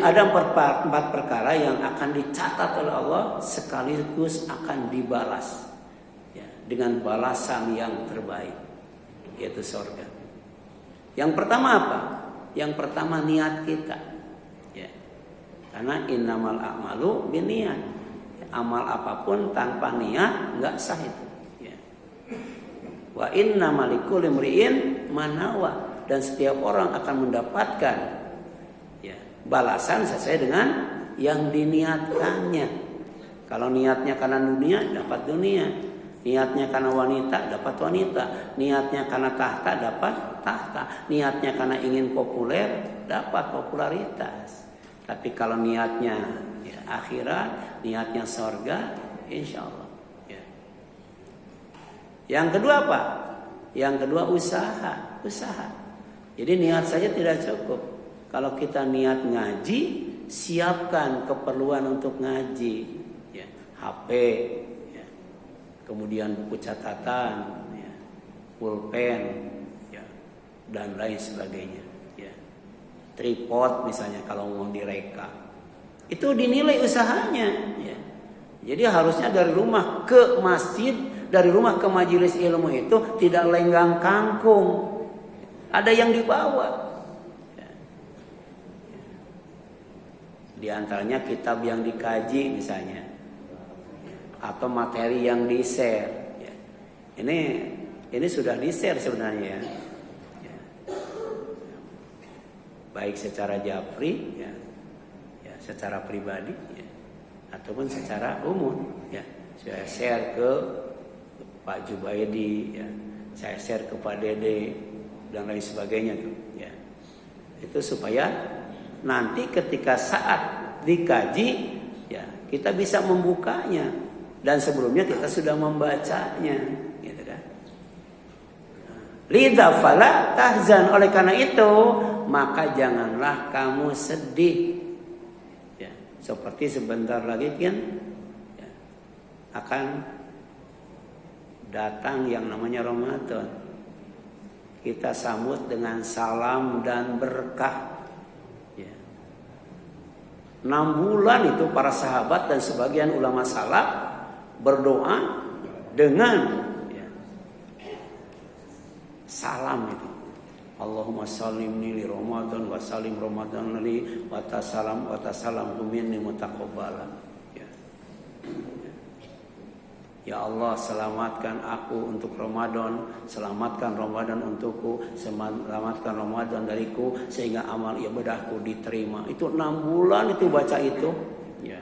Ada empat perkara yang akan dicatat oleh Allah sekaligus akan dibalas ya, dengan balasan yang terbaik, yaitu surga. Yang pertama apa? Yang pertama niat kita ya. Karena innamal a'malu binniyat. Amal apapun tanpa niat nggak sah itu ya. Wa innamal likulli imri'in ma nawa, dan setiap orang akan mendapatkan balasan sesuai dengan yang diniatkannya. Kalau niatnya karena dunia, dapat dunia. Niatnya karena wanita, dapat wanita. Niatnya karena tahta, dapat tahta. Niatnya karena ingin populer, dapat popularitas. Tapi kalau niatnya ya, akhirat, niatnya surga, insya Allah ya. Yang kedua apa? Yang kedua usaha. Jadi niat saja tidak cukup. Kalau kita niat ngaji, siapkan keperluan untuk ngaji, ya, HP, ya, kemudian buku catatan, ya, pulpen, ya, dan lain sebagainya. Ya. Tripod misalnya kalau mau direka, itu dinilai usahanya. Ya. Jadi harusnya dari rumah ke masjid, dari rumah ke majelis ilmu itu tidak lenggang kangkung, ada yang dibawa. Di antaranya kitab yang dikaji misalnya, atau materi yang di-share. Ini sudah di-share sebenarnya ya. Baik secara japri, ya, secara pribadi, ya, ataupun secara umum. Ya. Saya share ke Pak Jubaidi, ya, saya share ke Pak Dede dan lain sebagainya tuh. Ya. Itu supaya nanti ketika saat dikaji ya kita bisa membukanya, dan sebelumnya kita sudah membacanya gitu kan. Lidha fala tahzan, oleh karena itu maka janganlah kamu sedih ya, seperti sebentar lagi kan ya, akan datang yang namanya Ramadan. Kita sambut dengan salam dan berkah. 6 bulan itu para sahabat dan sebagian ulama salaf berdoa dengan ya, salam itu. Allahumma salimni li Ramadan wa salim Ramadan li wa tasalam minni mutaqabbala. Ya Allah, selamatkan aku untuk Ramadan, selamatkan Ramadan untukku, selamatkan Ramadan dariku sehingga amal ibadahku diterima. Itu 6 bulan itu baca itu. Ya.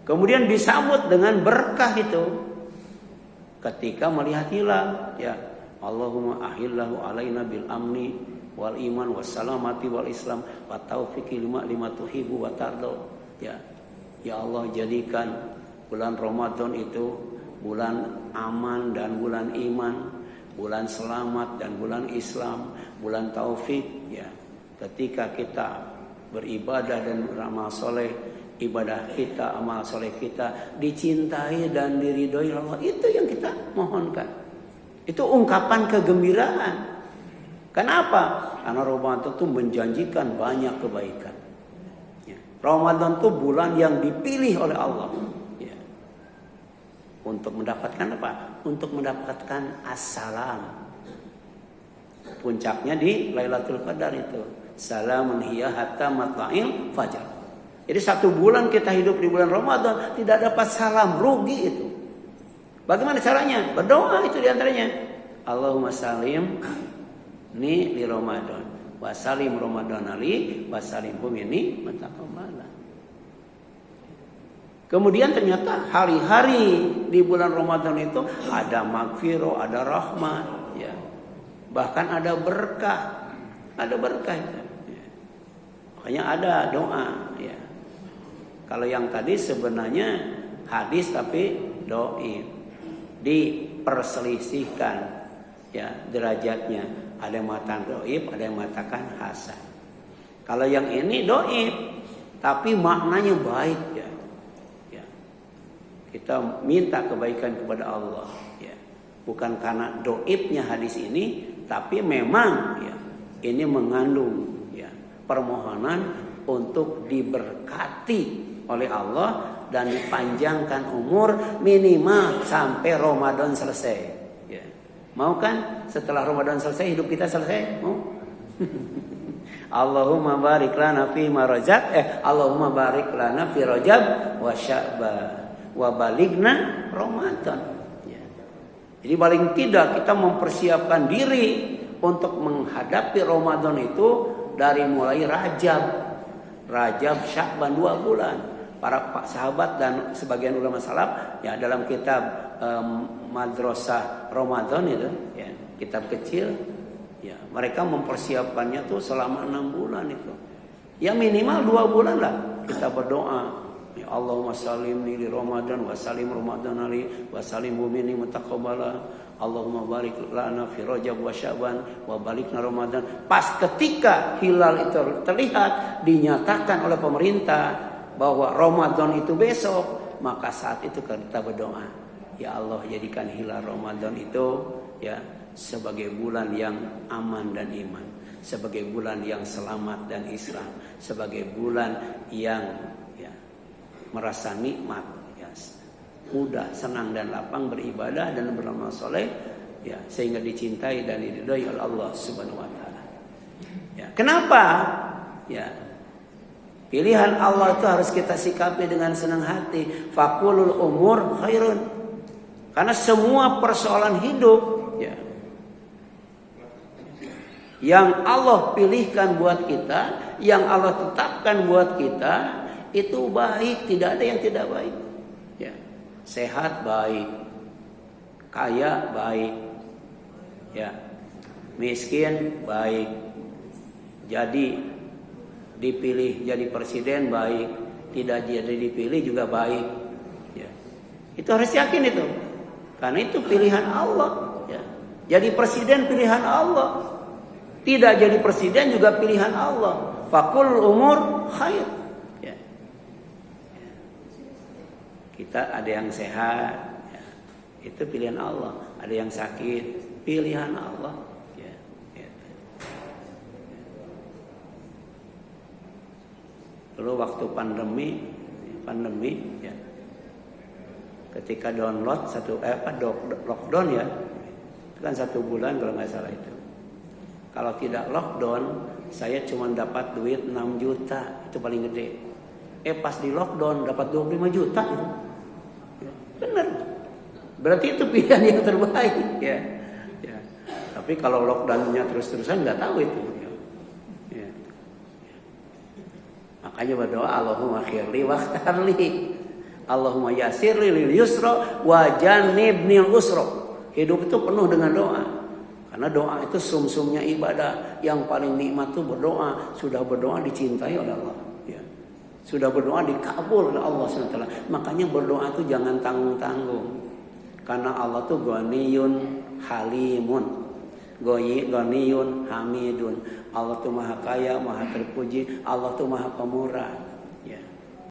Kemudian disambut dengan berkah itu ketika melihat hilal. Ya, Allahumma ahillahu alaina bil amni wal iman was salamati wal islam wa taufiqi lima tuhibbu wa tardo. Ya, ya Allah, jadikan bulan Ramadan itu bulan aman dan bulan iman, bulan selamat dan bulan Islam, bulan taufik ya. Ketika kita beribadah dan beramal soleh, ibadah kita, amal soleh kita dicintai dan diridhoi Allah, itu yang kita mohonkan. Itu ungkapan kegembiraan. Kenapa? Karena Ramadan itu menjanjikan banyak kebaikan. Ya. Ramadan itu bulan yang dipilih oleh Allah. Untuk mendapatkan apa? Untuk mendapatkan as-salam. Puncaknya di Lailatul Qadar itu. Salamun hiya hatta matla'il fajar. Jadi 1 bulan kita hidup di bulan Ramadan tidak dapat salam, rugi itu. Bagaimana caranya? Berdoa itu diantaranya. Allahumma salim ni li Ramadan wa salim Ramadan ali wa salimhum ini mataqabbala. Kemudian ternyata hari-hari di bulan Ramadan itu ada magfirah, ada rahmat, ya. Bahkan ada berkah, ya. Makanya ada doa, ya. Kalau yang tadi sebenarnya hadis tapi doi, diperselisihkan, ya, derajatnya. Ada yang mengatakan doib, ada yang mengatakan hasan. Kalau yang ini doib, tapi maknanya baik, ya. Kita minta kebaikan kepada Allah, ya. Bukan karena doibnya hadis ini, tapi memang ya, ini mengandung ya, permohonan untuk diberkati oleh Allah dan dipanjangkan umur minimal sampai Ramadan selesai. Ya. Mau kan setelah Ramadan selesai hidup kita selesai? Mau? Allahumma barik lana fi Rajab, Allahumma barik lana fi Rajab wa Sya'ban wa baligna Ramadan. Ya. Jadi paling tidak kita mempersiapkan diri untuk menghadapi Ramadan itu dari mulai Rajab, Sya'ban 2 bulan. Para sahabat dan sebagian ulama salaf ya dalam kitab Madrasah Ramadan itu ya, kitab kecil ya, mereka mempersiapkannya tuh selama 6 bulan itu. Ya minimal 2 bulan lah kita berdoa. Ya Allahumma salimni li Ramadan wa salim Ramadan ali wa salimhu minni mutaqabbala. Allahumma barik lana fi Rajab wa Sya'ban wa balikna Ramadan. Pas ketika hilal itu terlihat dinyatakan oleh pemerintah bahwa Ramadan itu besok, maka saat itu kita berdoa, ya Allah jadikan hilal Ramadan itu ya sebagai bulan yang aman dan iman, sebagai bulan yang selamat dan Islam, sebagai bulan yang ya, merasa nikmat, ya, mudah, senang dan lapang beribadah dan beramal soleh, ya, sehingga dicintai dan diridhai oleh Allah Subhanahu Wa Taala. Ya, kenapa? Ya, pilihan Allah itu harus kita sikapi dengan senang hati. Faqulul umur khairun. Karena semua persoalan hidup ya, yang Allah pilihkan buat kita, yang Allah tetapkan buat kita, itu baik, tidak ada yang tidak baik. Ya. Sehat baik, kaya baik, ya, miskin baik, jadi dipilih jadi presiden baik, tidak jadi dipilih juga baik. Ya. Itu harus yakin itu, karena itu pilihan Allah. Ya. Jadi presiden pilihan Allah. Tidak jadi presiden juga pilihan Allah. Fakul umur khair. Ya. Ya. Kita ada yang sehat, ya. Itu pilihan Allah. Ada yang sakit, pilihan Allah. Ya. Ya. Dulu waktu pandemi ya. Ketika lockdown ya. Itu kan 1 bulan kalau nggak salah itu. Kalau tidak lockdown, saya cuma dapat duit 6 juta, itu paling gede. Pas di lockdown dapat 25 juta itu. Benar. Berarti itu pilihan yang terbaik ya. Ya. Tapi kalau lockdownnya terus-terusan nggak tahu itu. Ya. Makanya berdoa Allahumma khirli wakhtarli. Allahumma yasirli lil yusra wa jannibnil usra. Hidup itu penuh dengan doa. Karena doa itu sumsumnya ibadah. Yang paling nikmat itu berdoa. Sudah berdoa dicintai oleh Allah. Ya. Sudah berdoa dikabul oleh Allah SWT. Makanya berdoa itu jangan tanggung-tanggung. Karena Allah itu ghaniyun halimun. Ghaniyun hamidun. Allah itu maha kaya, maha terpuji. Allah itu maha pemurah.